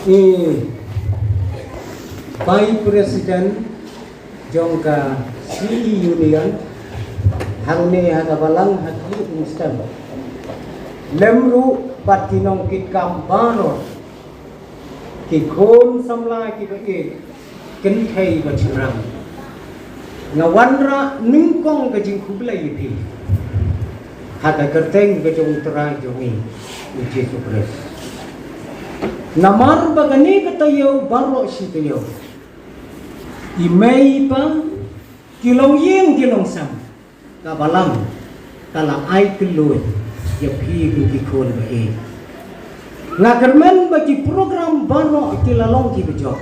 Vice President jongka CE Union hangne hagabalang haki instan lemru patinong kitkam baro kikon samla kibake kenthai bachram ngawanra ningkong kajing kublai pi haga kerteng kajong terai jongi uji supres namar bagani katayo baro sitayo imei pa kilong yeng kilong sam kabalang kalang ai keluy ya pi kikon ba e ngakermen bagi program baro kilalong ki bejo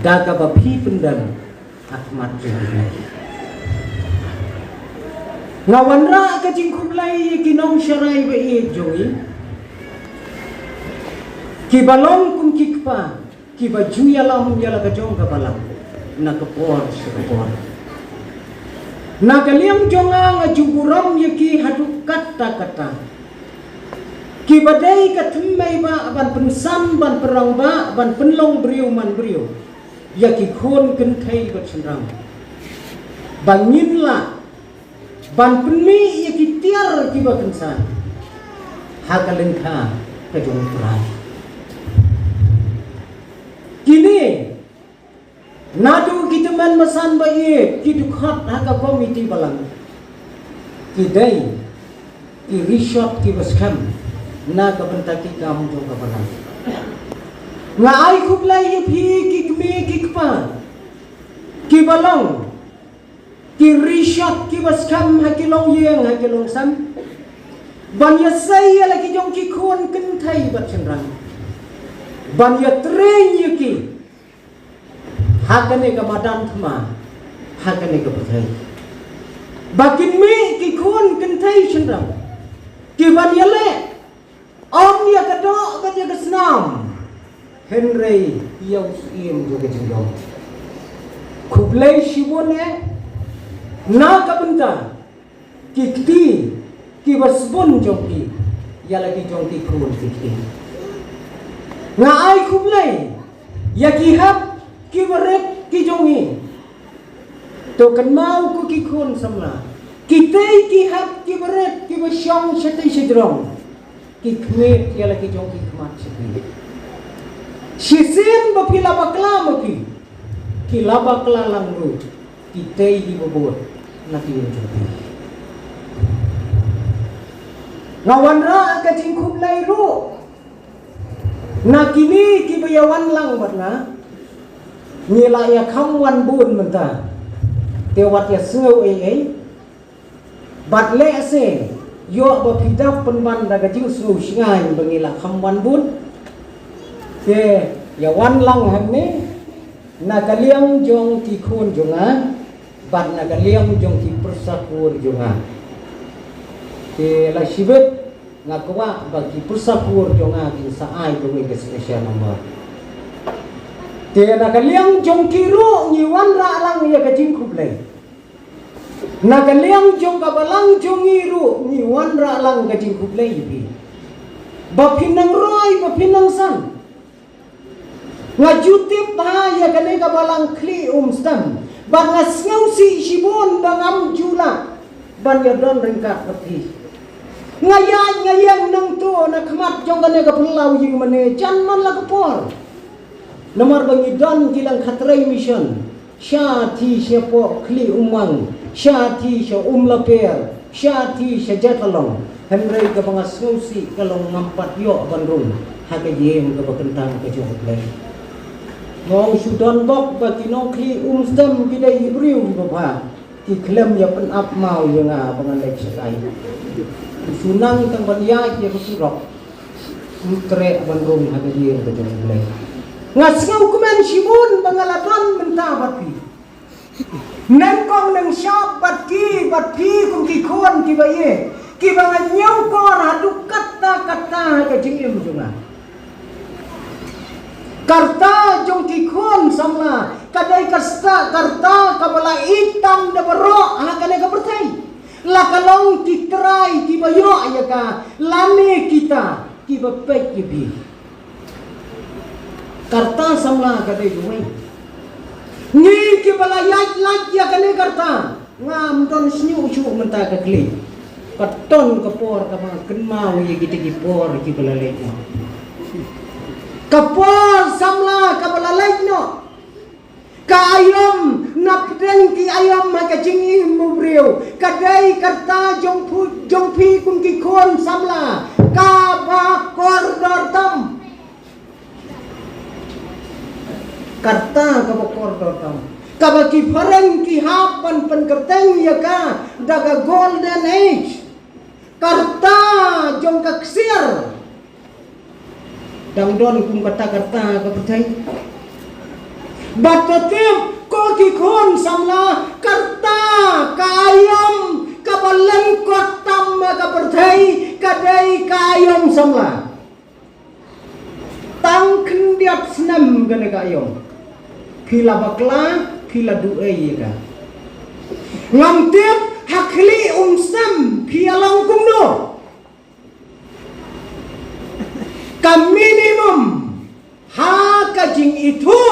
daga ba pi pendan akmat jeni ngawanra kajing kublai kinong syarai ba e jongi kibalong kum kikpa kibaju yalam yala kajong kabalang nakapor sekapor nakaliam jonga ngajuburam yaki hadu kata-kata kibadai kathmai ba ban pensam ban perang ba ban penlong beriu man beriu yaki khon kenthai bat senrang bangin la ban penmi yaki tiar kiba kensan hakalengka kajong terai kini nadu kita man masan baik kita khat haka komiti balang kidai ki resort ki baskam na ka bentaki kam jong ka balang nga ai kublai ye phi ki kme ki kpa ki balang ki resort ki baskam ha ki long yeng ha ki long sam ban ya sai la ki jong ki khon kin thai bat chenrang ban ya train ye ki hakane ka madan thma hakane ka pathai bakin mi ki khon kenthai chendram ki ban ya le om ya ka do ka ya ka snam henry yau sim jo ka jindom khublai shibone na ka benta ki kti ki basbon jongki ya lagi jongki khon ki nga ai khublai ya ki hap ki baret ki jongi to kan mau ku ki khon samla ki tei ki hap ki baret ki basyong shatei sidrong ki khmet ya lagi jong ki khmat shatei shisim bapila bakla maki ki labakla langru ki tei di bobot nati unjopi ngawanra ka jingkhum lai ru nakini ki bayawan lang batna nila ya khamwan bun menta tewat ya sengau ai bat le se yo ba pidap penban daga jing sengau singai bangila khamwan bun ke ya wan lang hanne nakaliam jong ki khun jonga bat nakaliam jong ki persakur jonga ke la sibet ngakwa bagi persakur jonga ki saai bewe ke special number tiada kaliang jong kiru nyiwan ra lang ya kajing kublai na kaliang jong kabalang jong iru nyiwan ra lang kajing kublai bi bapinang roi bapinang san ngajutip ha ya kane kabalang kli stam bang ngasngau si sibon bangam jula ban ya don ringkat peti ngayang nang tu na khamat jong kane kapelau jing mane chan man la kapor nomor bagi don kilang khatrai mission syati syapo kli umang syati sya laper syati sya jatalong henry ka pangasngausi kalong ngampat yo bandung haga yem ka bakentang ka johlai ngong sudan bok bagi nong kli stem bidai ibriu baba ki klem ya pen up mau ya nga pangalek sakai sunang tang banyak ya kusurok utre bandung haga yem ka johlai ngasngau kumen sibun bangalaton mentabat pi nengkong neng syap bat pi kum ki khon ki baye ki bang nyau kor hadu kata-kata ka jingim junga karta jong ki khon samla kadai kasta karta kabala itam da baro hakane ka pertai la kalong ki trai ki bayo ya ka lane kita ki bapek ki bi Karta samla kadai duai. Ni ki bala yaj ya kane karta. Ngam don snyu chu menta ka kli. Katon kapor ka mga kenmau ye kita kipor ki bala lekno. Kapor samla ka bala lekno. Ka ayom napden ki ayom ha ka jingi mubriu. Kadai karta jong pi kun ki kon samla. Ka ba kordor tam. Karta kabakor dortam kabaki fareng ki hapan penkerteng ya ka daga golden age karta jong kaksir dang don kum kata karta kapetai batatim ko ki kon samla karta kayam kabalan kotam kapertai kadai kayam samla tang kendiat senam gane kayam Pila bakla, pila duai ya. Ngam tiap hakli umsam pia langkung no. Ka minimum ha ka jing itu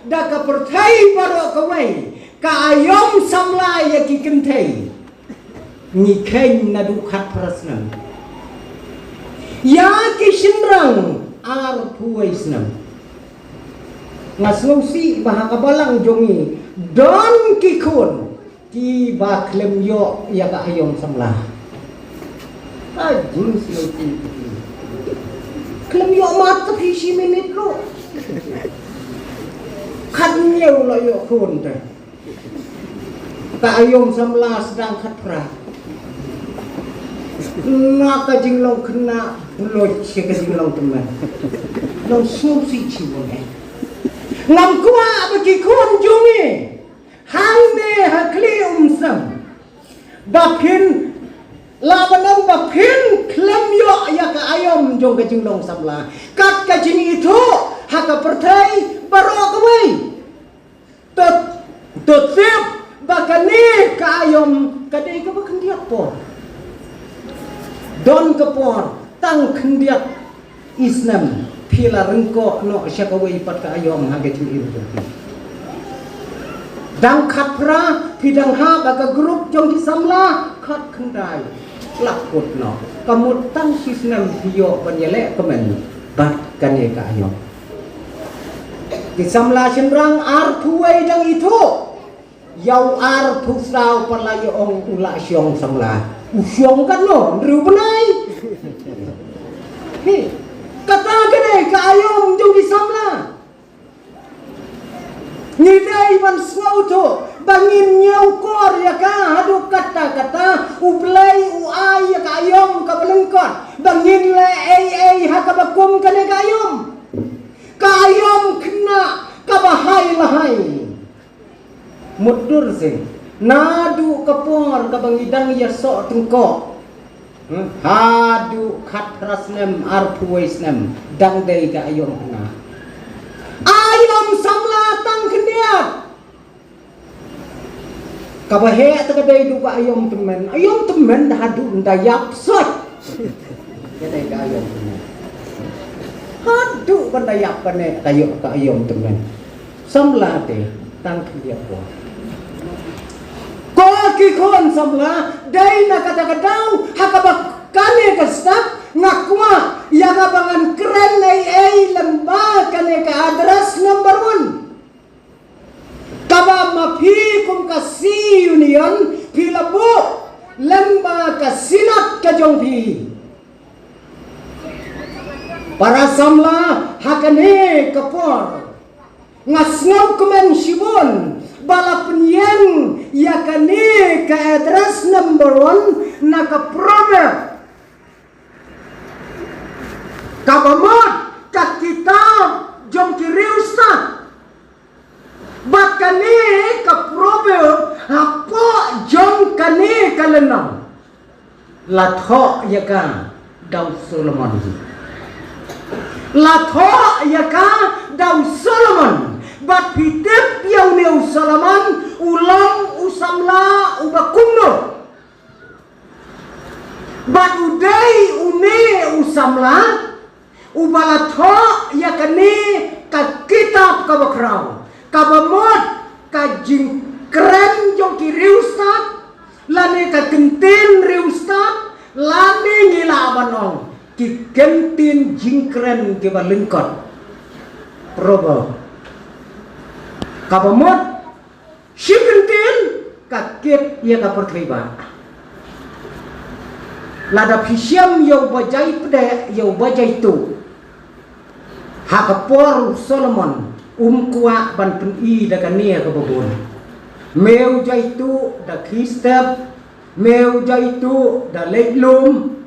da ka pertai baro kawai ka ayom samla ya ki kentai. Ni kain nadu khat prasnan. Ya ki shinrang ar puai snam. Ngasngsi bahakabalang jongi don kikun ki ba klem yo ya ka ayom samla ajing snoki klem yo mat ta phi minit lo khat nyeu lo yo kun ta ka ayom samla sedang khat pra ngaka jing long kena lo che ka jing long teman long snoki chi bo ngam kuwa bagi kun jungi hang ne hakli umsam bapin labanam bapin klem yo ya ka ayom jong ka jinglong samla kat ka jing itu haka pertai baro kawai tot sip bakane ka ayom kadai ka bakendiak por don ka por tang kendiak Islam pila rengko no syakawai pat ka ayom haga curi itu. Dang khatra pidang ha baga grup jong di samla khat kendai lakut no. Kamu tang sisnam hiyo penyelek kemen bat kane ka ayom. Di samla senrang ar tuai dang itu. Yau ar pusrau palayo ong ula syong samla. Usyong kan no, riu benai. Hi kata gede ka ayom jong di samla nidai ban swauto bangin nyau kor ya ka hadu kata ublai uai ya ka ayom ka belengkot bangin le ai ha ka bakum kane ka ayom kena ka bahai lahai mudur sing nadu kapor ka bangidang ya sok tengkok hadu khat rasnem arpuisnem dang dei ka ayom kena ayom samla tang kendiat kabahe takadai du ka ayom temen hadu ndayap sot kadai ka ayom kena hadu bandayap kane kayo ka ayom temen samla te tang kendiat ko ki kon samla dai na kata-katau hakabak kane kastak ngakwa yang abangan keren ai lemba kane ka address number 1 kaba mapi kum kasi union pilabu lemba ka sinat ka jongpi para samla hakane kapor ngasngau kemen shibon bala penyen yakane ka address number 1 naka program kabamot ka kitab jom kiriusta bakane ka program hapo jom kane kalenam latho yaka daw Solomon latho yaka daw Solomon bat pitip yaw ni Solomon ulang usamla ubakumno bat uday une usamla ubalatho yakani krau kabamot ka jing kren jong ki riu start lane ka kentin riu start lane ngila banong ki kentin jing kren ki balingkot probo kabamot si kentin ka ket ia ka perkaiba lada pisiam yau bajai pede yau bajai tu hakapor Solomon kuak ban peni da kania ka babon meu jai tu da kistep meu jai tu da leglum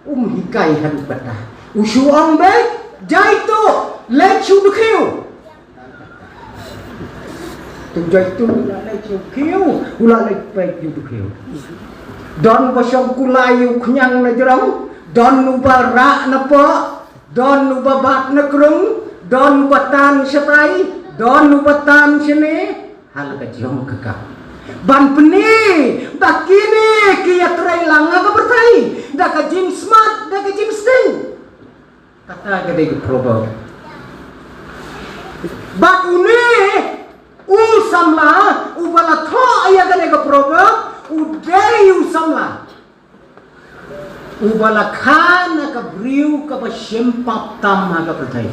hikai hadu kata usuang be jai tu lechu bkhiu tu jai tu la lechu khiu ula lek pe ju bkhiu don basong kulayu knyang na jerong don nuba ra na po don nuba bat na krung don batan setai don nubatan sini hal ka jong ka ban peni bakini kia trai langa ka bertai da ka jing smart da ka jing sting kata gede ke probo bat uni samla ubala tho aya gede ke probo udai usamla ubala khana ka briu ka ba shempap tam ha ka bertai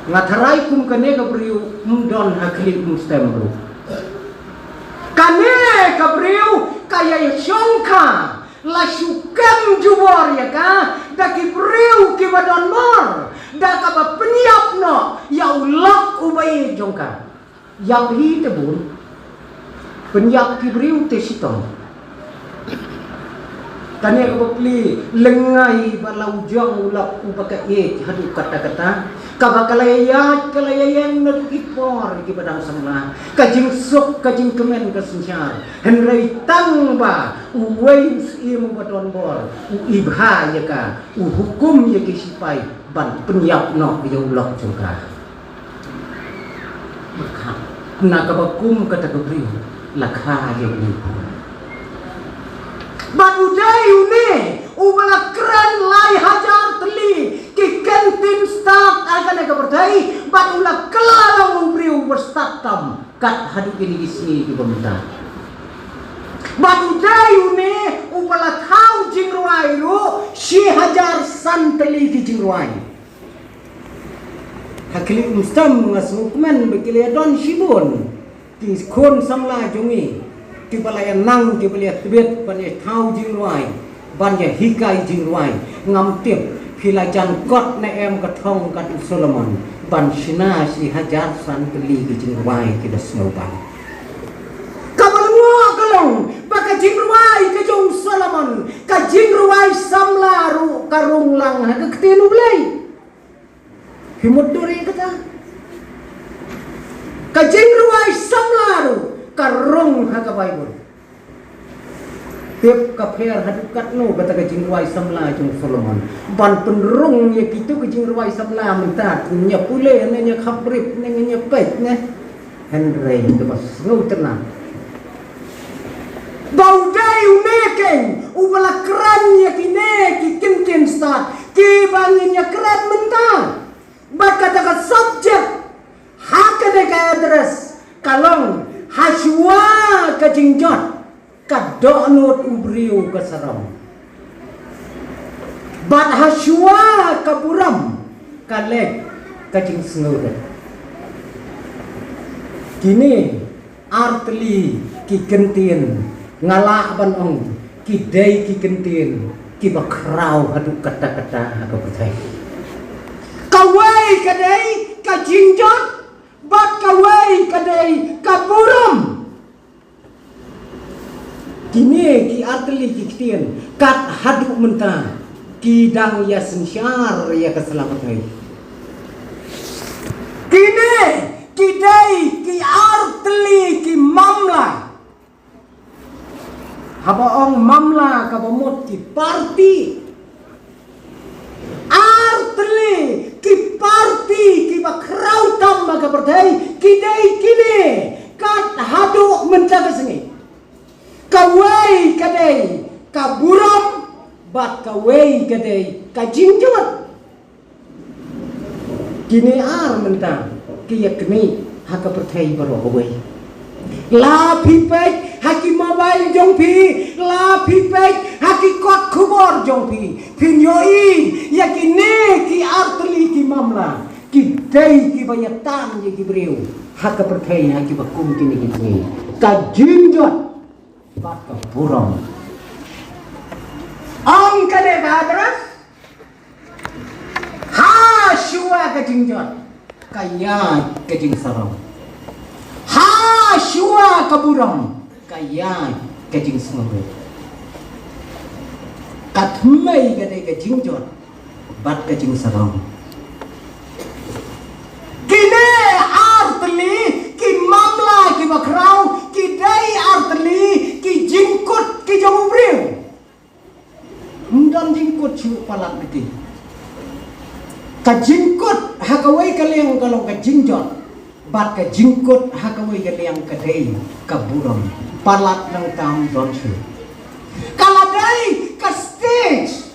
ngatarai kum kane ka briu mundon hakli mustem bro kane ka briu kaya shongka la shukam jubor ya ka da ki briu ki badon mor da ka ba penyiap no ya ulak ubai jongka ya hi te bun penyiap ki briu te sitong kane ka bapli lengai balau jong ulak ubaka ye hadu kata-kata kabakalaya yang nagipor ki badang samla kajing sok kajing kemen kasensyar henrei tangba uwei imu badon bor ibha ya ka hukum ya ki sipai ban penyiap no ya ulok juga maka na kabakum kata kabri lakha ya ibu badudai une ubala keren lai hajar teli ki kentin start akan ka berdai badula kelalang ubriu berstatam kat hadu kini isi ki pemerintah badudai une ubala thau jingruai ru si hajar san teli ki jingruai hakili mustam ngasukmen bekile don shibun ki khon samla jongi ki balaya nang ki balaya tibet banya thau jingruai banya hikai jingruai ngam tip philajan kot na em ka thong ka Solomon ban sina si hajar san keli ki jingruai ki das ngoban kabalwa kalong baka jingruai ka jong Solomon ka jingruai samlaru karung lang ha ka tinu blai himut duri kata ka jingruai samlaru karung ha ka Bible tiap kafer hadukat no kata ka jingruai samla jong Solomon ban penrung ya kitu ka jingruai samla mentat nya pule nya khabrip nya pet ne henrei de bas ngau tenang bau dai unekeng ubala kran ya kine ki kinkin start ki bangin ya kran mentat bat kata ka subject hakade ka address kalong haswa ka jingjot ka donut ubriu ka saram bat haswa ka buram ka lek ka jing sngude kini artli ki kentin ngala ban ong ki dei ki kentin ki bakrau hadu kata-kata ka percaya kawai ka dei ka jingjot bat kawai kadai kaburam kini ki artli ki kitien kat hadu menta ki dang ya sensyar ya keselamatan kini ki dai ki artli ki mamla haba ong mamla ka bamot ki parti artli ki parti ki bakrau tam ka berdai kidai kini kat hadu menta kesengi kawai kadai kaburam bat kawai kadai kajingjot kini mentang kia kini haka pertai barowe la pipek haki mobile jong pi la pipek haki kot kubor jong pi pinyoi yakine ki artli ki mamla ki dai ki bayatan ye ki breu haka pertai haki bakum kini kini ka jinjot bak ka burong ang kade kadras ha shua ka jinjot kaya ka jing sarong ha shua ka burong kaya ka jing sngwe kat mai ka de ka jingjot bat ka jing sarong kine artli ki mamla ki bakrau ki dai artli ki jingkut ki jong breu ndam jingkut chu palat beti ka jingkut hakawai kaleng kalau ka jingjot bat ka jingkut hakawai kaleng ka dai ka burong palat nang tam don chu kala dai ka stage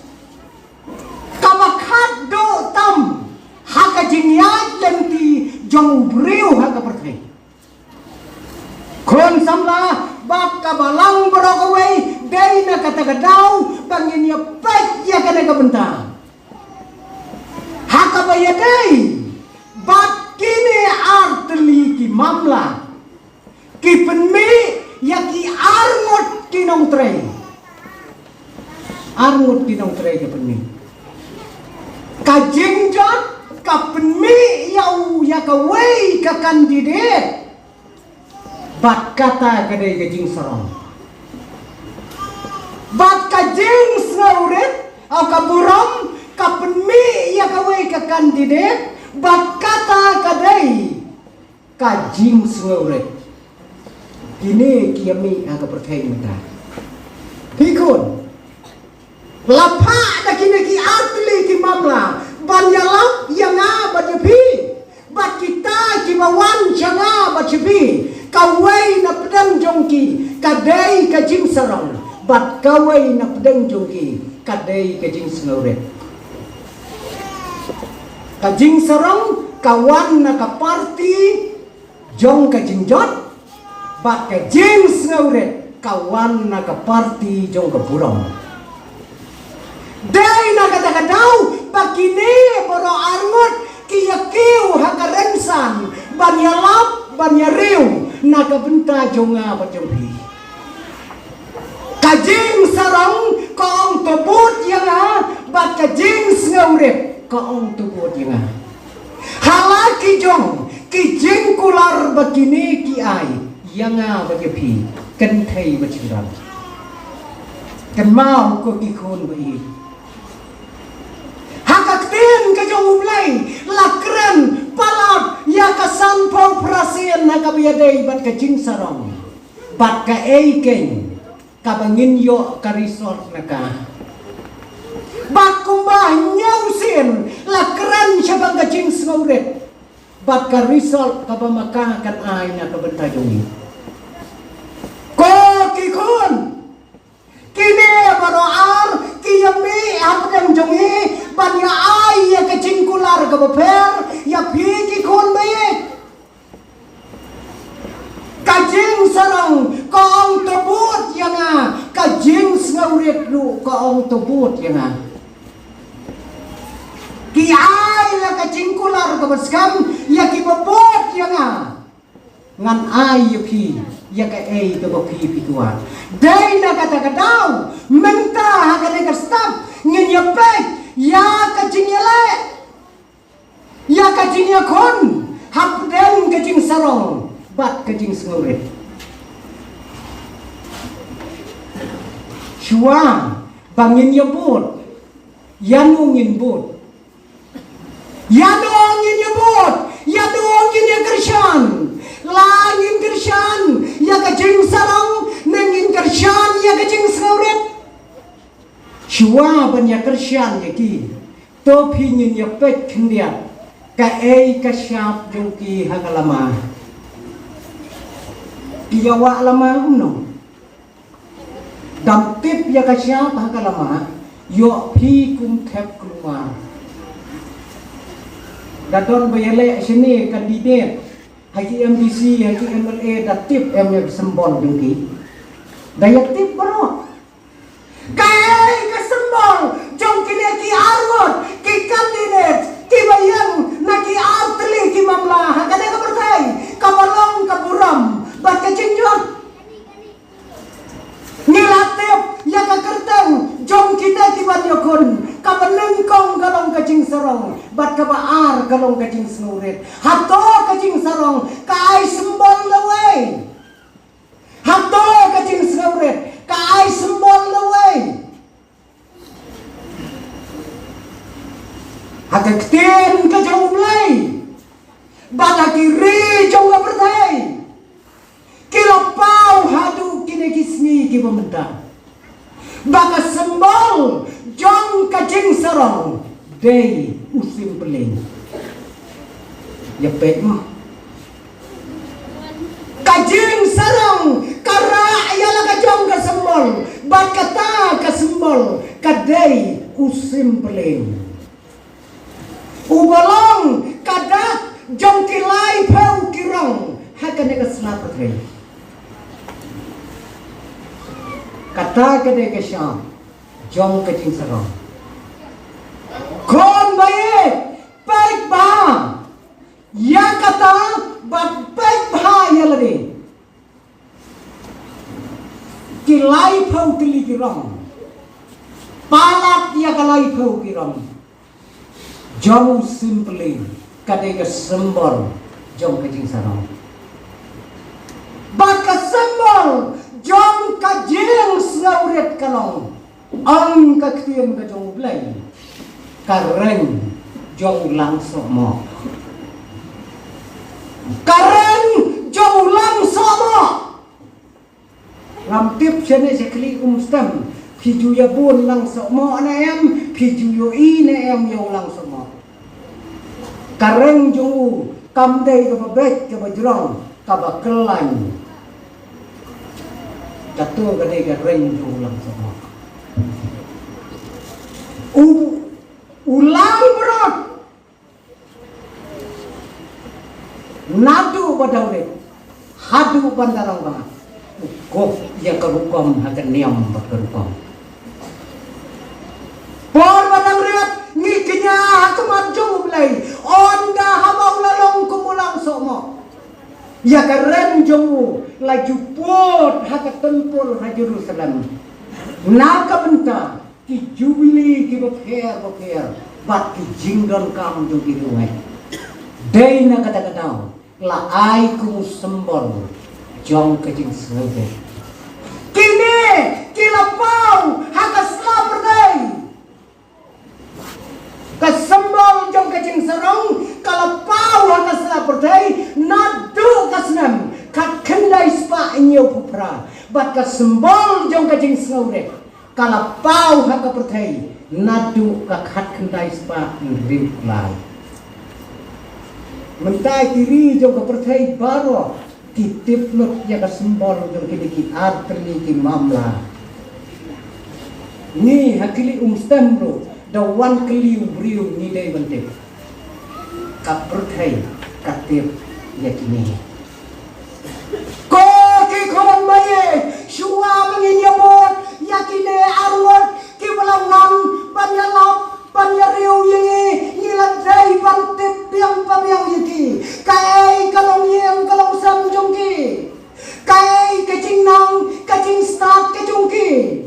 ka bakat do tam haka jingyat lenti jong breu haka perthai kon samla bat ka balang borokawai dai na kata kadau bangin ya pek ya kana ka bentang haka bayadai bat kini artli ki mamla ki penmi ya ki arngot kinong trei arngot kinong trei ki penmi ka jingjot ka penmi yau ya ka wei ka kandidat bat kata kadai ka jing sarong bat ka jing snauret au ka burong ka penmi ya ka wei ka kandidat bat kata kadai ka jing snauret kini kiami aga percaya mata pikun lapa da kini ki artli ki mamla banyalap yang abad pi bat kita ki bawan janga bat pi kawai na pedang jongki kadai ka jing sarong bat kawai na pedang jongki kadai ka jing snauret ka jing sarong kawan na ka party jong ka jingjot bat ka jing snauret kawan na ka party jong ka burong dai na kata kadau pakine boro arngot kiya kiu haka rensan banyalap banyariu na ka benta jonga bajompi kajing sarong kaong tebut yanga bat kajing snauret kaong tebut yanga halaki jong ki jing kular bakine ki ai yanga bajapi kan thai bachirang kan mau ko ki khon bai hakaktin ka jong umlai lakren palat ya ka sanpau prasien na ka biadai bat ka jing sarong bat ka eiken ka bangin yo ka resort na ka bat kumba nyausin lakren syabang ka jing snauret bat ka resort ka bamaka kan ai na ka bentajungi ko ki khon kini baro ar kiyami apdang jongi banya ai ya ke cingkular ke beper ya piki kon baik kajing sarang kaong tebut yang kajing snauret lu kaong tebut yang ki ai la ke cingkular ke beskam ya ki bebot yang ngan ai ya pi ya ka ei ke bapi pituan dai na kata kadau menta hakane ka stop ngin ya pek ya ka jingle ya ka jinya kon hapden ka jing sarong bat ka jing snauret shua bangin ya bot yanungin bot yanungin ya bot yanungin ya kershan langin kershan ya ka jing sarong nengin kershan ya ka jing snauret shua ban ya kershan ya ki to phingin ya pek khndiat ka ei ka syap jong ki hakalama ki yawa lama umno dam tip ya ka syap hakalama yo phi kum thep keluar Dadon bayale sini kandidat haji MDC haji MLA datip yang sembol dengki daya tip bro kai ke sembol jong kini ki arwot ki kandidat ki bayang na ki artli ki mamla hakane ka bertai kabalong kaburam bat ka cinjot nilatip ya ka kertang jong kita ki banyokon kabalengkong kalong kacing sarong bat ka baar kalong kacing snurit hato kacing sarong kai sembol lawai hato kacing snurit kai sembol lawai hakaktin ka jong ulay bat kiri jong ka bertai kilapau hadu kini kisni ki pementang baka sembol jong kacing sarong day usim peling ya pet mah kacing sarong kara ayalah kacong ka sembol bat kata ka sembol kadai usim peling ubalong kada jong kilai pau kirong hakane ka selapat rei kata kadai ka syam jong kacing sarong kon baik baik bah ya kata bat baik bah ya lagi kilai pau kili kirong palat ya kalai pau kirong jong simply kadai ka sembol jong kacing sarong baka sembol jong kajing snauret kalong ang kaktian ka jong blay karen jong langsung mo karen jong langsung mo ramtip sene sekli umstam piju ya bun langsung mo na em piju yo i na em yo langsung mo karen jong kamdai ka babet ka bajrong ka bakelan jatuh kadai ka ren jong langsung mo ulang berat nadu badawre hadu bandarang ba kok ya karukom hakan niam berkerukom por badang riat ngikinya hakamat jong blai onda habau lalong kumulang somo ya karen jong laju pot hakat tempur ha Jerusalem naka benta ki jubili ki bokher bat ki jingdon kam jong ki rungai dei na kata la ai ku sembol jong kacing sebe kini kilapau hakas laperdai ka sembol jong kacing sarong kalapau hakas laperdai nadu kasnam kat kendai spa inyo pupra bat ka sembol jong kacing sebe kalapau haka pertai nadu kakhat kendai spa rim lai mentai kiri jong ka pertai baro kitip lot ya ka sembol jong kini ki artli ki mamla ni hakili umstam bro dawan keliu briu ni dai bante ka pertai katip ya kini ko ki kon maye shua menginyamot yakine arwat ki balangan banyalap banyariu yingi niladai bantip piang pabiang yiki kai kalong yang kalong sam jongki kai kacing nang kacing start kacungki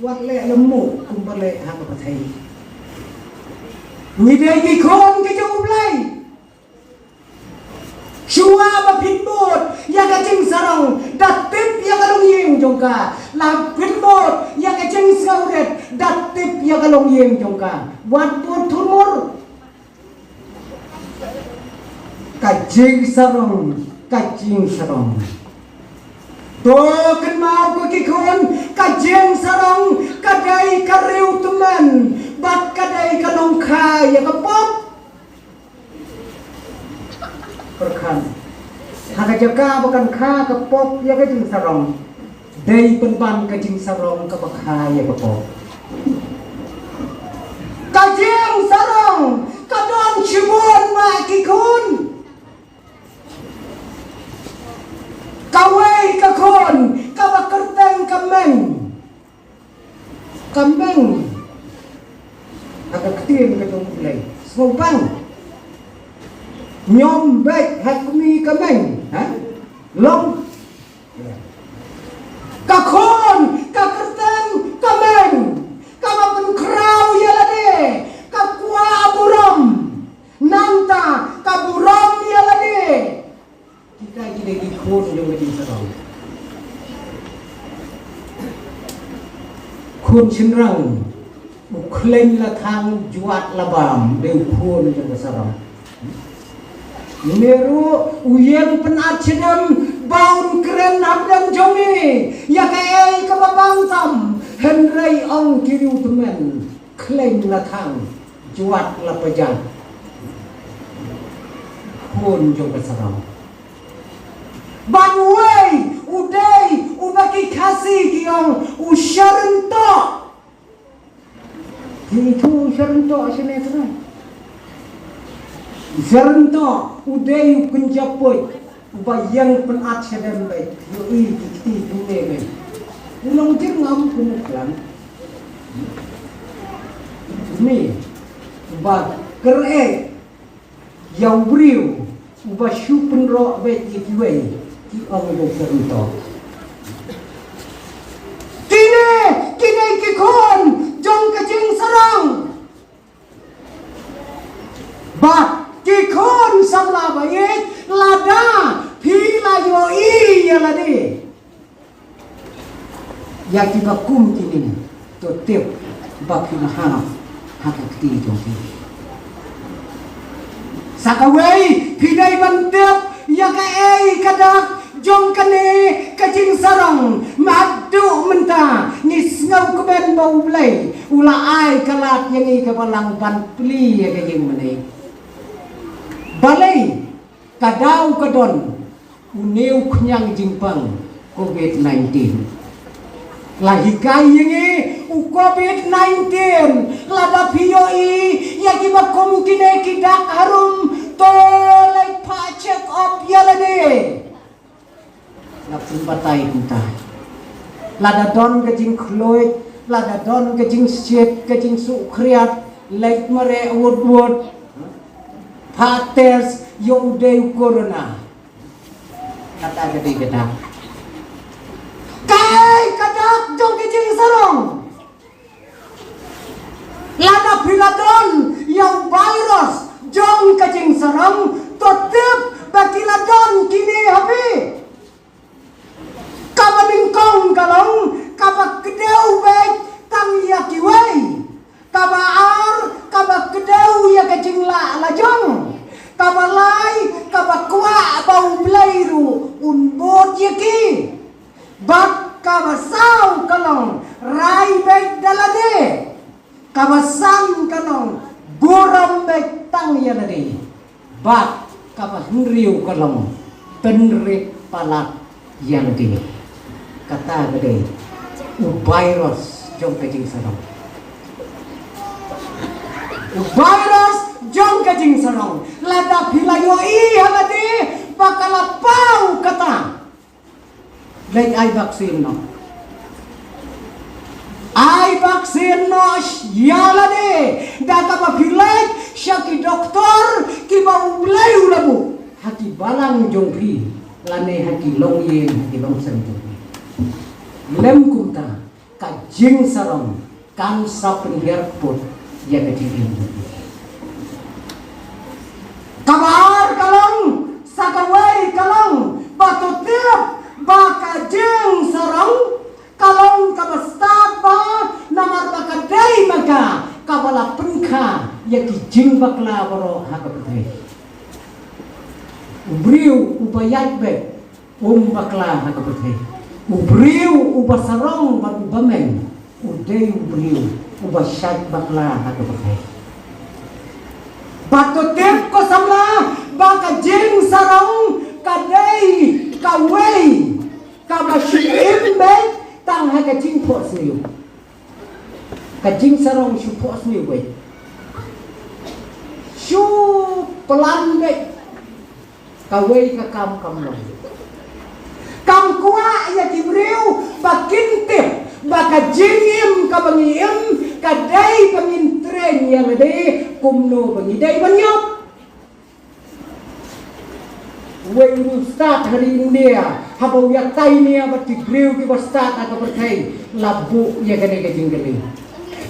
wat le lemu kumbale haka pathai nidai ki kon kacung blai shua ba pitbot ya kacing sarong datip ya kalong yeng jongka la pitbot ya kacing sauret datip ya kalong yeng jongka wat pot thumur kacing sarong to kenal ko kikon kacing sarong kadai kariu teman bat kadai kalong kaya kapop perkan haka jaga bukan kha kapop ya kacing sarong dai penban kacing sarong ka bakha ya kapop kacing sarong kadon cibon ma Ngopang Nyom baik hakmi kameng Long Kakon Kakertang kameng Kamapan kraw yalade Kakwa aburam Nanta kaburam yalade Kita dikon yung ngajing sarang Kun sinrang Uklaim la thang juat labam Deu kun yung sarang Meru uyang penat sedem baun keren habdang jomi ya kay kababang tam henry ong kiriu temen klaim latang juat lapajan pun jong kesarang banway uday ubaki kasih kiong usyarento itu usyarento asine tenan Zarento uday penjapoy bayang penat sedem baik yoi kiti dunia baik ulang jir ngam peneklan ini ubah kere yang beriu ubah syupen roh baik ikiway ki ong zarento kine kikon jong kecing sarang bat Kikon sabla bayet lada pila yoi yalade ya kibakum kini to tip bakina hana hakati jongki sakawai pidai bantep ya kai kadak jong kane kacing sarang madu menta nisngau keben bau blai ula ai kalat yang i kabalang ban pli ya kajing mene balai kadau kadon uneu kenyang jimpang COVID-19 lahikai yengi COVID-19 lada pioi ya kiba komukine kidak harum tolai pa check up yalade lapun batai kunta lada don kajing kloit lada don kajing siet kajing sukriat like mare wood Paters yung day corona kata gede gedak kai kadak jong kecing sarong lada piladon yang virus jong kecing sarong tetep bakiladon kini habi kabalingkong kalong kabak kedeu baik tang yakiway kabaar kabak kedeu ya kecing la lajong kabalai kabakwa bau blairu unbot yaki bak kabasau kalong rai baik dalade kabasan kalong goram baik tang yalade bak kabahriu kalong penrik palak yalade kata gede virus jong kecing sarong virus jong kajing sarong lada pilayo i hamati bakala pau kata like ai vaksin no yalade data ba pilek syaki doktor ki ba ulai ulabu hati balang jong pi lane hati long yen hati long sen lem kumta kajing sarong kan sapen airport ya kajing kabar kalong sakawai kalong batu tiap baka jeng sarang kalong kabastat ba namar baka day maka kabala pengka ya kijing bakla baro hakapatay ubriu ubayat be bakla hakapatay ubriu ubasarong bamen uday ubriu ubasyat bakla hakapatay batutip ko samla baka jeng sarong kadai kawai kabasyim be tang haka jing po sniu kajing sarong shu po sniu be shu pelan be kawai ka kam lo kam kuwa ya tibriu bakintip baka jingim kabangiem kadai pangintri tren yang ada kumno bangidai banyak. When you start hari India, habau ya tay niya bat tigriw ki start aga berkai labu ya gane gajing gali.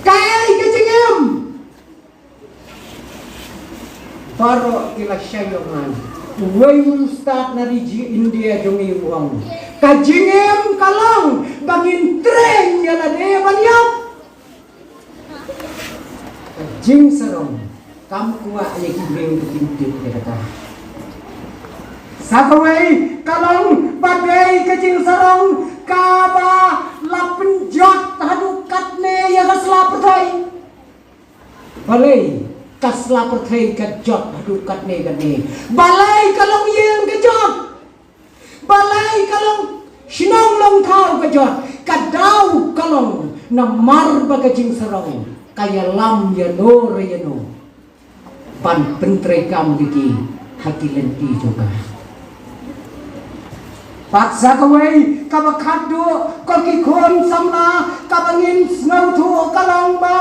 Kai gajingam. Paro kila syayongan. When you start nari India jongi uang. Kajingem kalong bangin tren ya lade banyak. Jing sarong kam kuat ya kibring ketintip ya kata. Sakawai kalong badai kajing sarong kaba lapenjot hadukat ne ya kasla pertai. Balai kasla pertai kajot hadukat ne kan ne. Balai kalong yang kajot. Balai kalong sinong long thau kajot. Kadau kalong namar bagajing sarong. Kaya lam ya no re ya no. Pan pentre kam gigi hati lenti juga. Paksa kawai kabakado kokikon samna kabangin ngautu kalong ba.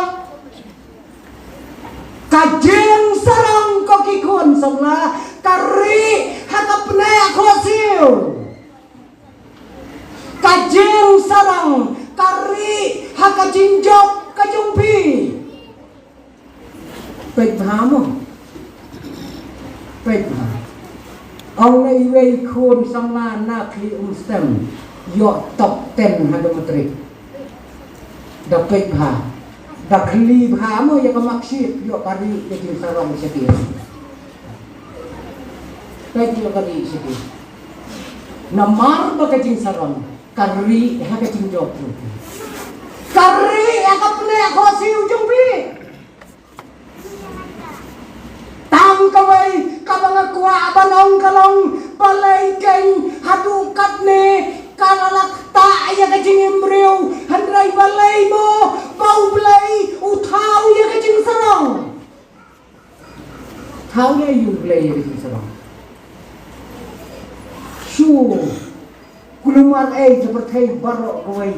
Kajeng sarang kokikon samna kari hakapne khosil. Kajeng sarang kari hakajinjok kajumpi. Pek bahamo. Pek bahamo. Ông này về khuôn sang la na khi stem yo top 10 hadometrik dapat bah dak li bah mo ya kamaksip yo kari jadi sarong setir kayak yo kari setir namar bakajing sarong kari hakajing jok kari akapne khosi ujung bi tang kawai kabang kuwa abanong kalong balay keng hadukat ne kalalakta ya kajing embryo handray balay mo bau balay utaw ya kajing sarong taw ya yung balay ya kajing sarong sure kulumar seperti barok kawai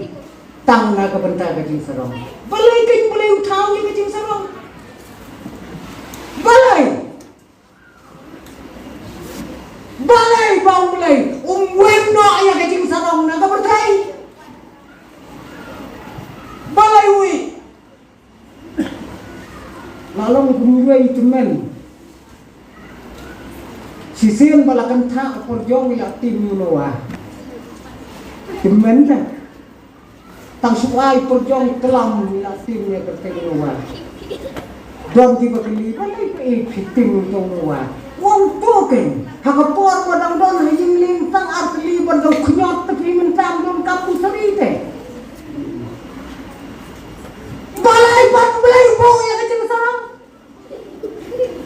tang na kabanta kajing sarong balay keng balay utaw ya kajing sarong balay balay bau balay wemno ya kajing sarong na kabertai balay ui lalong kumwe itumen sisian balakan ta porjong ya tim nuwa timen ta tang suai porjong kelam ya tim ya bertenuwa don tiba kali balay tim nuwa wong token hakapor padang don hajing lintang artli bandau knyot tapi mentam don kampus serite balai bat balai ubo yang kecing sarang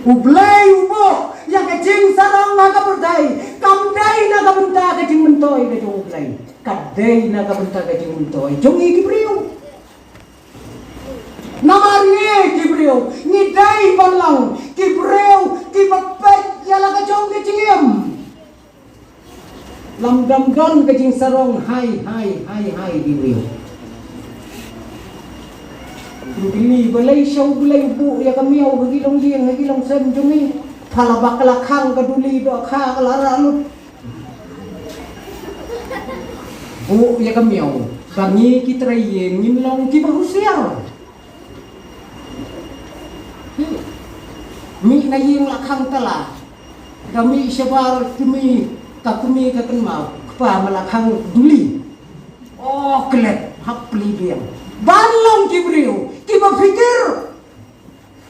ublai ubo yang kecing sarang naga berdai kamdai naga benta kecing mentoy ke jong ublai kadai naga benta kecing mentoy jong iki priu namarnya kibriu ngidai balang kibriu kibapet yala kajong kecingem lamdam don kecing sarong hai kibriu bili balay syau balay bu ya kamiau hagilong liang hagilong sem jumi phala bakala khang kaduli do kha kalara lut bu ya kamiau bangi kitray ngin ki bahusiar mi na ying lakhang tala kami sebar kami kakumi kakenmau kpa malakhang duli oh kelet hapli dia banlong kibriu kiba fikir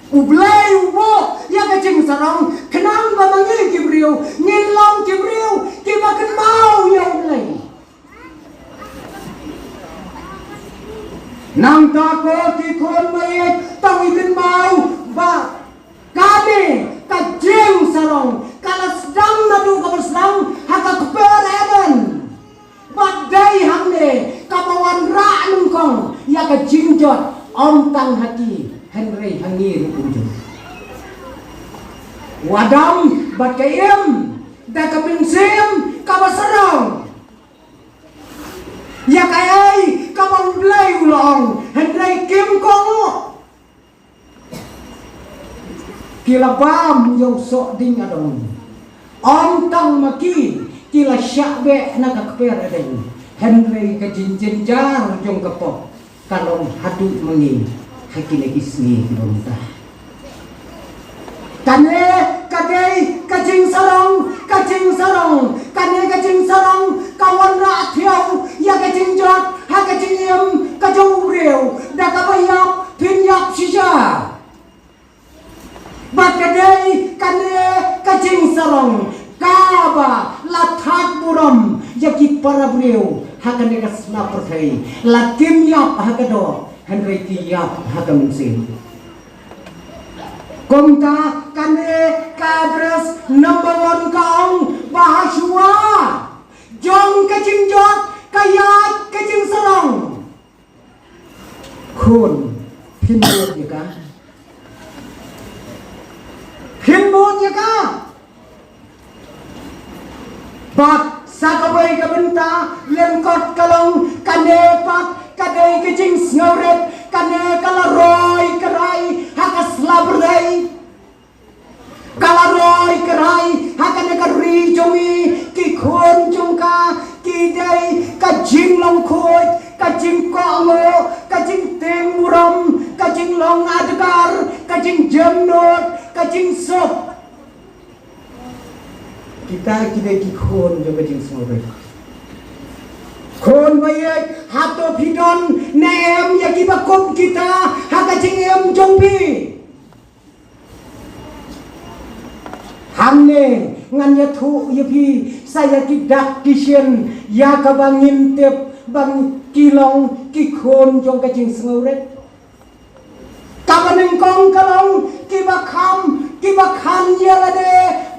ublai ubo ya kacing sarong kenang bamangi kibriu ngilong kibriu kiba kenmau ya ublai nang tako kikon mayet tangi kenmau ba kami kajeng sarong kala sedang nadu kabar sedang haka kepereden badai hangne kabawan ra nungkong ya kajingjot ontang hati Henry hangir ujung wadam batayem da kaminsim kabasarong ya kayai kabang blay ulong Henry kim kongo kila bam yang sok ding adong ontang maki kila syakbe nak keper adeng Henry ke jinjin jar jong kepok kalau hadu mengi hakile kisni kilometer kane kadai kajing sarong kane kajing sarong kawan ra thiau ya kajing jot ha kajing yam kajong reu da ka bayap pin yap sija bat kadai kane kajing sarong kaba lathak buram yaki para reu ha kane kasna perthai latim yap ha kado Henry ki yap ha kamsin Komta kane kadres number 1 kaong bahasua jong kacing jot kayat kacing serong kun pinbut ya ka bat sakabay kabenta lengkot kalong kane pat kadai kacing snauret kane kalaroy kerai hakas laberdai kalaroy kerai hakane kari jongi ki khon jongka ki dai kajing long khoi kajing kongo kajing teng muram kajing long adgar kajing jamnot kajing sop kita kidai ki khon jo kajing snauret Kon bayek hato pidon nem yaki bakop kita hakacing em jongpi hamne ngan ya thu yapi saya kidak kisien ya ka bangin tep bang kilong ki khon jong kacing snauret kabaneng kong kalong kibakhan yalade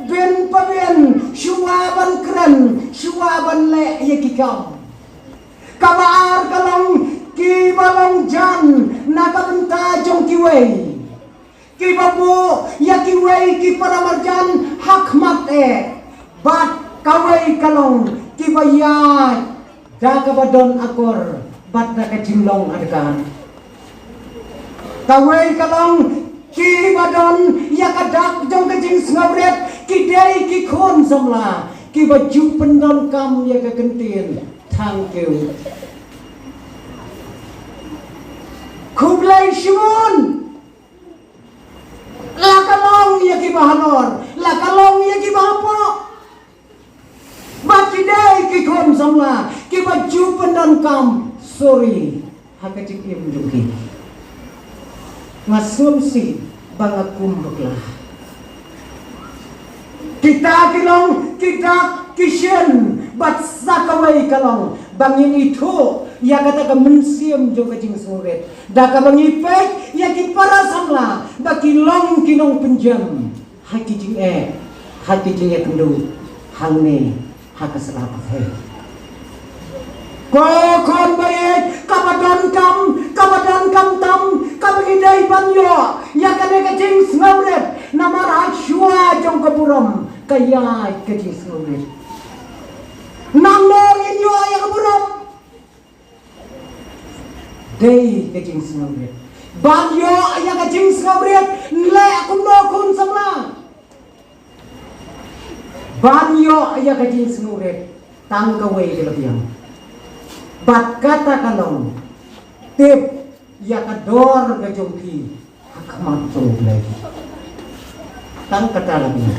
ben paben shuaban kran shuaban le yaki kam kabar kalong ki balong jan nakabenta jong kiwei ki babu ya kiwei ki paramarjan hakmat bat kawei kalong ki bayat daga badon akor bat daga jimlong adkan kawei kalong ki badon ya kadak jong kajing snabret ki dei ki khon samla ki baju pendon kam ya ka kentin Thank you. Kublai Shimon. Lakalong yaki bahanor, lakalong yaki bahapo. Bakidai ki kon samla, ki baju pendan kam. Sorry, hakacik im duki. Masumsi bangakum baklah. Kita kilong, kita kisien. Bat sakawai kalong bangin itu ya kata ka mensiam jo kajing suret da ka bangi pek ya ki para samla baki long kinong penjam haki jing haki jing ya kendu hangne hakaslapat he ko kon bae kabadan kam tam kabagidai banyo ya kane kajing suret namar ashwa jong kaburam kaya kajing suret Namo inyo yang buruk. Dei kajing snabret. Bagyo yang kajing snabret. Le kuno kun samla. Bagyo yang kajing snabret. Tangkawai kelabiang. Bat kata kalong. Tip yang kador kajongki. Hakmat jong lagi. Tang kata labiang.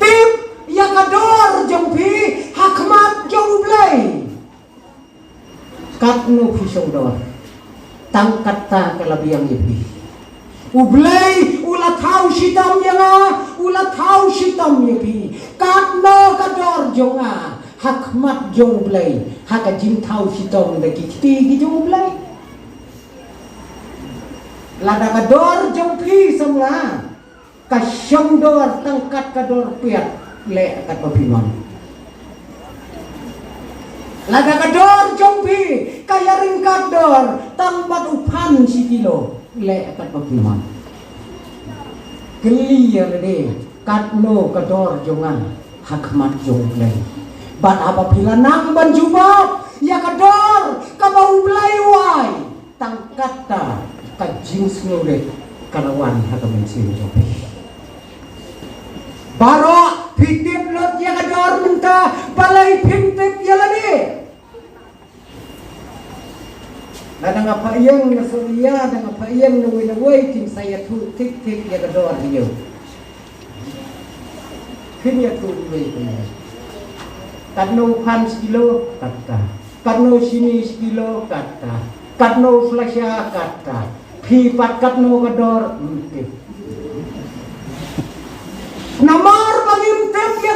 Tip yang kador jongpi. Hakmat jong blay katno pisong dor tangkat ta kalabiang yepi ublay ula thau sitam yepi katno kador jonga hakmat jong blay haka jing thau sitam daki ti jong blay lada kador jong pi samla kasyong dor tangkat kador piat le kat papiman Laga kador jongpi kaya ring kador tambat upan si kilo le kat papiman clear de katno kador jongan hakmat jonglai bat apabila nang ban jubab ya kador kabau blai wai tangkata kajing snore kalawan hakamen sin jopi Barok pitip lot yang ador mentah balai pintip yalani. Ada ngapa yang nasuria, ada ngapa yang nawai tim saya tu tik yang ador dia. Kini tu wei. Karno pan sekilo kata, karno sini sekilo kata, karno flasha kata, pipat karno kador mintip. Namar bagi mintip ya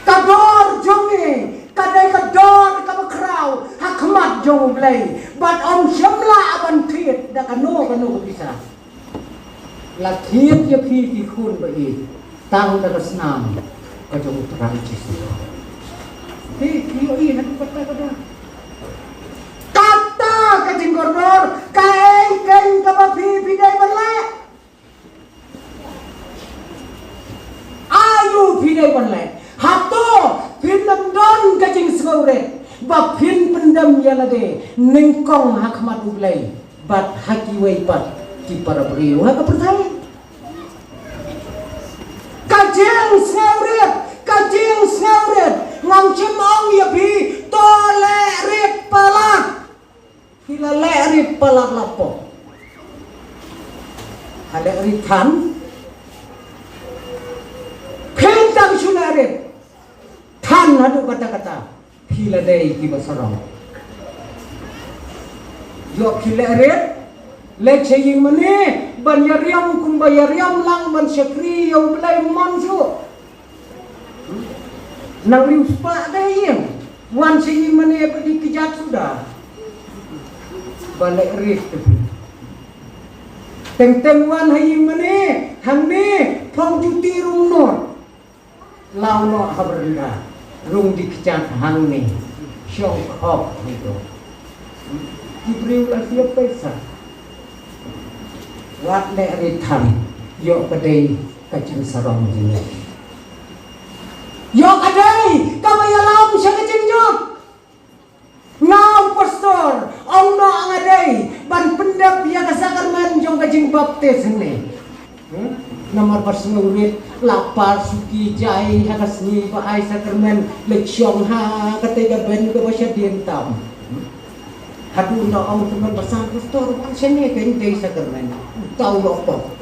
kador jonge, kadai kador kabakrau, hakmat jong blay, bat om syamla aban tiet, dah kano bisa. Lakit ya pi kun bai, tang dah senam, kajong terang cis. Kio nak kata kador. Kata kajing kador, kai kabapi pidai berlek. Ayu pidai banlai, hato pindam don kacing sengore, bab pin pendam yalade, nengkong hakmat ublai, bat haki waipat di para beriu hak percaya. Kacing sengore, ngam ong ya pi tole rip palat, hila le rip palat lapo, ada ritan. Pentang sunarit tan hadu kata-kata hila dai ki basarong yo hilaret lek saying mane ban yariam kum bayariam lang ban syakri yo belai mansu nang riu spa dai wan saying mane di kejat sudah balik rit teng wan haying mane hang ne phong juti rumnor lau no haberna rung dikecat hang ni syong khop itu dibriu la siap pesa wat le ritam yo kadai kacing sarong jini yo kadai kabayalam sya kacing jot ngau pastor ong no angadai ban pendap ya kasakarman jong kacing baptis ni nomor persengurut lapar suki jai hakasni pa ai sakermen leksyong ha ketiga ben ke basya dientam hadu na ong teman pasang pastor kan sene kan dei sakermen tau lopo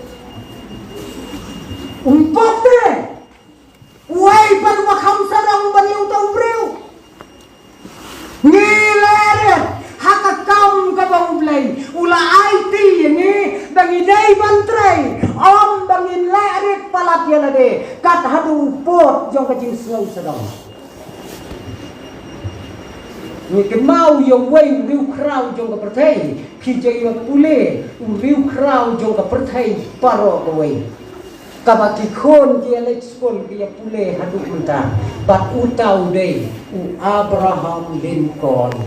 umpate wai pan wakam sarang baniu tau breu ngileret hakakam kabang blay ula IT ini bangi dai bantrai om bangin lerik palat yalade kat hadu pot jong kajing sengau sedang ni ke mau yang wei riu krau jong ka pertai ki jai wa pule riu krau jong ka pertai paro ka wei ka baki khon ki alek skol ki ya pule hadu unta bat utau dei u Abraham Lincoln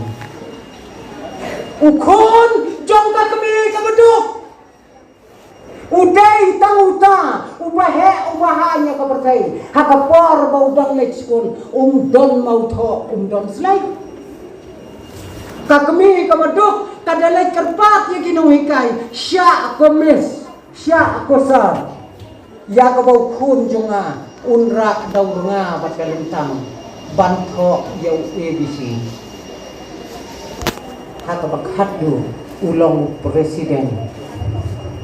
ukon jong ka kami ka beduk udai tauta ubahanya ka pertai hakapor bau dang lekskon don mau tho don slai kakmi ka beduk kadalai kerpat ya kinong hikai sya komis sya kosar ya ka bau kun jonga unra daw nga bakalintang bantho yau ABC hakabakhatdu ulong presiden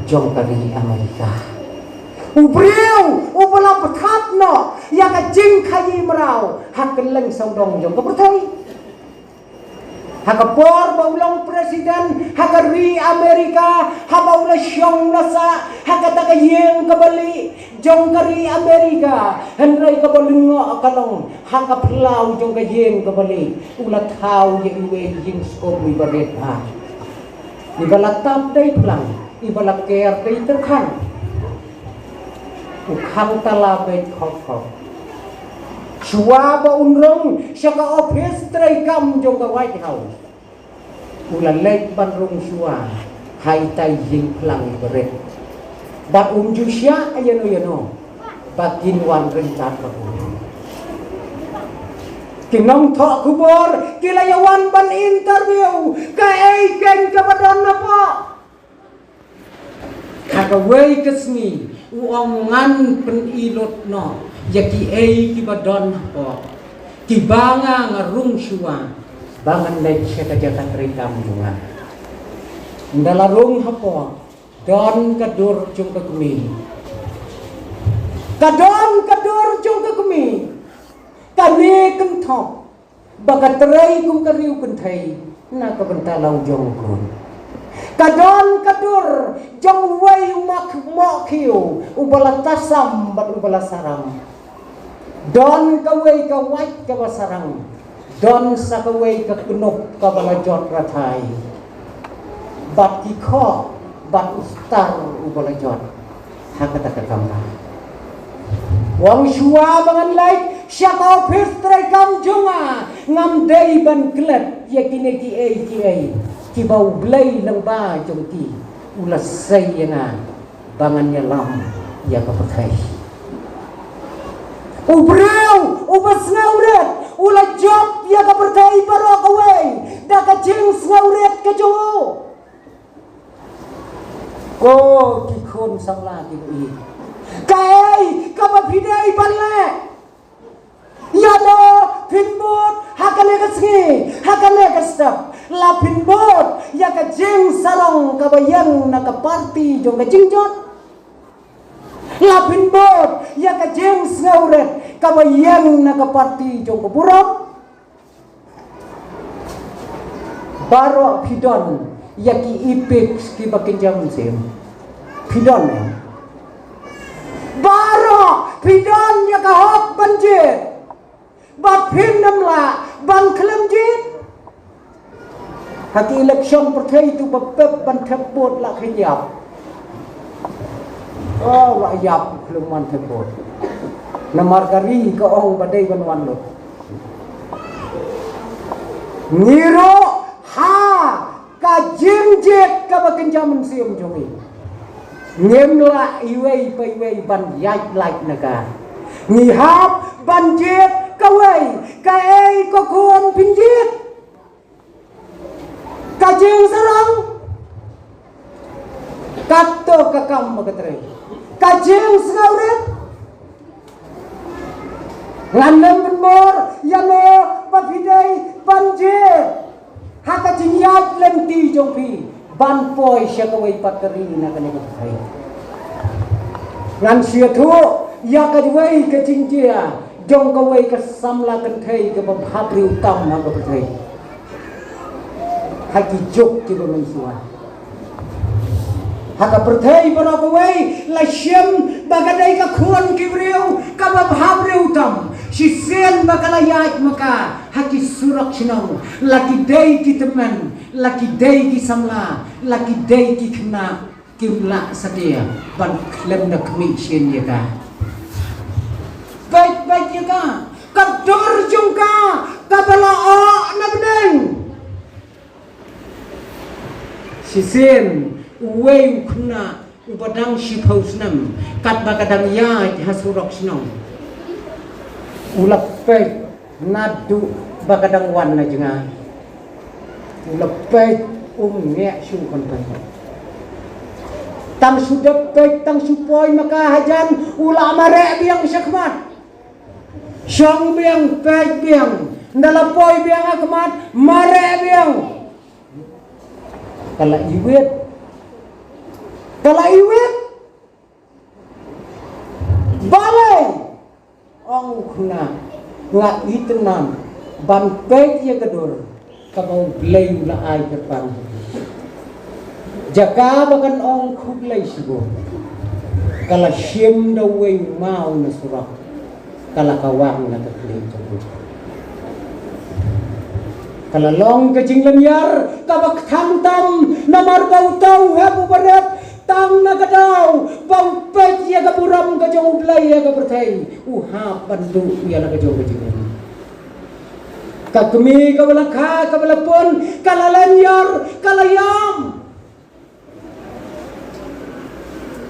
jong kari Amerika ubriu ubala pathatno ya ka jing khayi marau hakeleng saudong jong ka pertai hakapor baulong presiden hakari Amerika habaula syong nasa hakataka yeng kabali jong kari Amerika henrai kabalingo akalong hakaplau jong ka yeng kabali ulat tau ye iwe jing skop mi baret ha ibalatap dai plang ibalak ker dai terkhan ukhang talabe khok Chua ba unrong siya ka office tray kam jong ka White House. Ulan lek ban rong chua hai tai jing plang beret. Bat ju siya ayano bakin wan rencat ba. Kinong tho kubor kilayawan ban interview ka eiken ka badon na po. Kak Hakaway kasmi uangan penilot no yaki ki badon po kibanga ngarung syua bangan lek syakajatan rikam junga ndalarung hapo don kadur jung kekumi kadon kadur jung kekumi kane kenthop bagatrai kum kariu kenthai na kabentalau jong kun kadon kadur jong wei mak mokhiu ubala tasam bat ubala sarang don kawei ka white ka basarang don sakawei ka kunuk ka bala jot rathai bat ki kho bat ustar ubala jot hakata ka kamla wang shua bangan like syaka pistrai kam junga ngam dei ban klet yakine ki ki bau blai lang ba jong ti ulas sayana bangan ya lam ya ka pakai ubreu ubas ngauret ula job ya ka pertai baro kawai da ka jing ngauret ka jongo ko ki khon sangla ki i kai ka ba pidai banle ya do pinbot hakale ka sngi hakale ka step la pinbot ya ka jing salong ka bayang na ka party jong ka jingjot la pinbot ya ka jing ngauret ka bayang na ka party jong ka burok baro pidon ya ki ipik ki bakinjam sim pidon ya baro pidon ya ka hok banjir bat pin namla ban klemjit hati election perkai tu bapep ban thepot la khiyap oh la yap kluman thepot namar kari ka ong badai ban wan lo ngiro ha ka jimjet ka bakenjam sim jomi ngemla iwei paiwei ban yai like naga ngihap banjet kawai kai ko kon pinjit kajing sarang kato kakam magatre kajing ngauret nganem benmor yano pafidai banjet haka jinyat lenti jongpi ban poi syakawai patari na kaneka thai ngan syathu ya kajwai kajingjia jong kawai ka samla kan thai ka babhabri utam ma ka thai haki jok ki ban suwa haka perthai bara kawai la syam bagadai ka khon ki breu ka babhabri utam si sen bakala yat maka haki surak sinau laki dei ki teman laki dei ki samla laki dei ki khna kimla sadia ban klem na kmi sien ya ka baik ya ka kadur jungka kabala o na beneng sisen uwe khna ubadang shipaus nam kat bakadang ya hasurak sinau ulap pe nadu bakadang wan na jenga ulap pe nge shu kon pe tang sudah pe tang supoi maka hajan ulama re biang syakmat syong biang pe biang ndalapoi biang akmat mare biang kala iwet balai ong khna nga itnam ban pe ye gadur kabau blei la ai depan jaka bakan ong khublai sibo kala syem da wei mau na surak kala kawang na taklei tabu kala long ka jinglan yar kabak tham tam namar bau tau habu barat tang na kadau bau pet ya ka buram ka jong blai ya ka perthai uha pandu ya na ka jong ka jinglan kakmi kabalakha kabalapon kalalanyar kalayam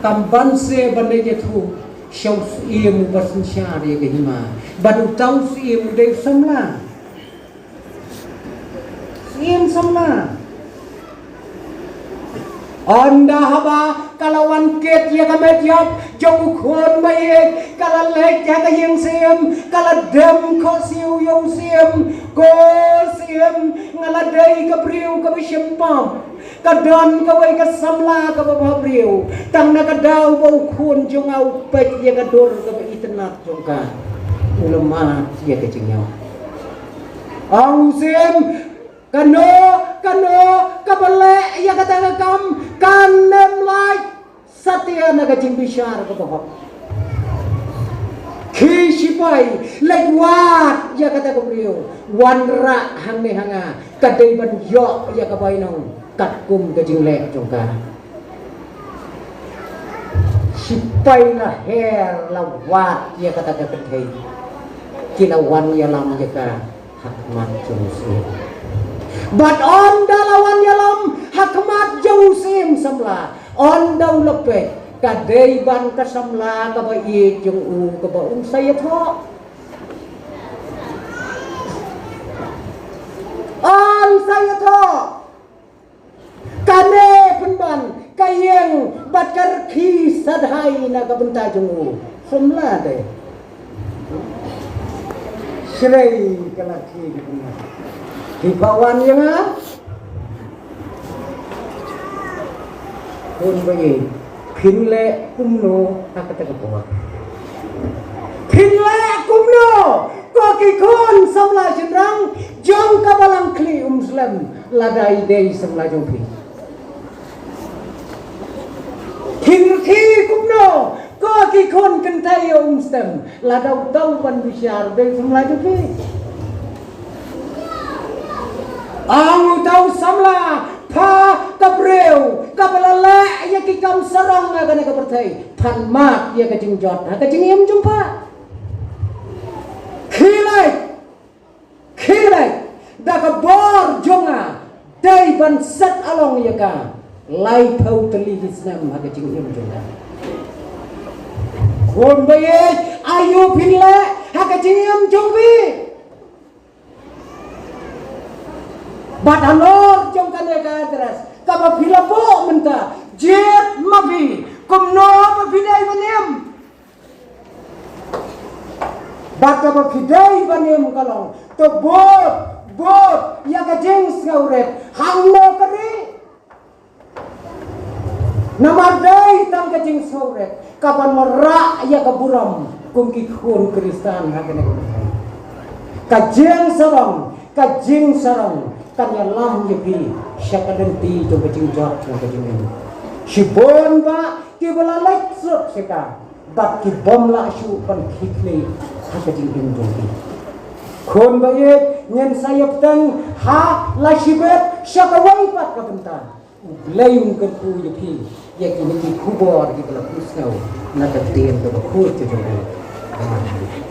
kamban se bandai jethu shaus iemu basin syari ke hima badu tau iemu dei samla iem samla Anda haba kalawan ket ya kamet yop jong khon baik kala lek ya ka yeng sim kala dem ko siu yong sim ko sim ngala dai ka priu ka bishempam ka don ka wai ka samla ka ba priu tang na ka dau bau khon jong au pet ya ka dor ka itnat jong ka ulama ya ka cingau ang sim kano kabale ya kata kam kanem lai satya naga jing bishar ko bahok ki sipai lewat ya kata ko brio wanra hangne hanga kadai ban yo ya ka bainong katkum ka jing le jongka sipai na her lawat ya kata ka kathai kilawan ya lam ya ka hakmat jongsi But on dalawan yalam hakmat jausim samla on daw lepet kadai ban kasamla ka ba i jung u ka ba saya tho on saya tho kane penban kayeng batkar khi sadhai na ka benta jung u samla de Srei kalaki di Hibawan yang pun bagi pinle kumno tak kata kebawa pinle kumno kaki kon samla jenrang jong kabalang kli Muslim ladai dei samla jong pi pinki kumno kaki kon kentai Muslim ladau tau ban bisyar dei samla jong pi Ang tahu samla pa kabreu kapalala ya kikam sarang na kana kapertai pan mat ya kajing jot ha kajing em jumpa khilai da ka bor jonga dai ban sat along ya ka lai thau tali hisnam ha kajing em jumpa kon baye ayu pinle ha kajing em jumpi Bat alor jong kane ka teras kapa pilapo menta jet mabi komno pa bidai banem bat kapa bidai banem kalong to bot ya ka jeng skauret hangmo kare namadai tang ka jeng skauret kapan merak ya ka buram kungki khun kristan ha kene ka jeng sarong kanya lam yepi syakadenti to kajing jot to kajing ini sibon ba ki bala lek sot seka bat ki bom la shu pan khikle ha kajing in joti khon ba ye nyen sayap tang ha la shibet syakawai pat ka benta layung kan ku yepi ye ki ni kubor ki bala kusau na ka tien to khu to joti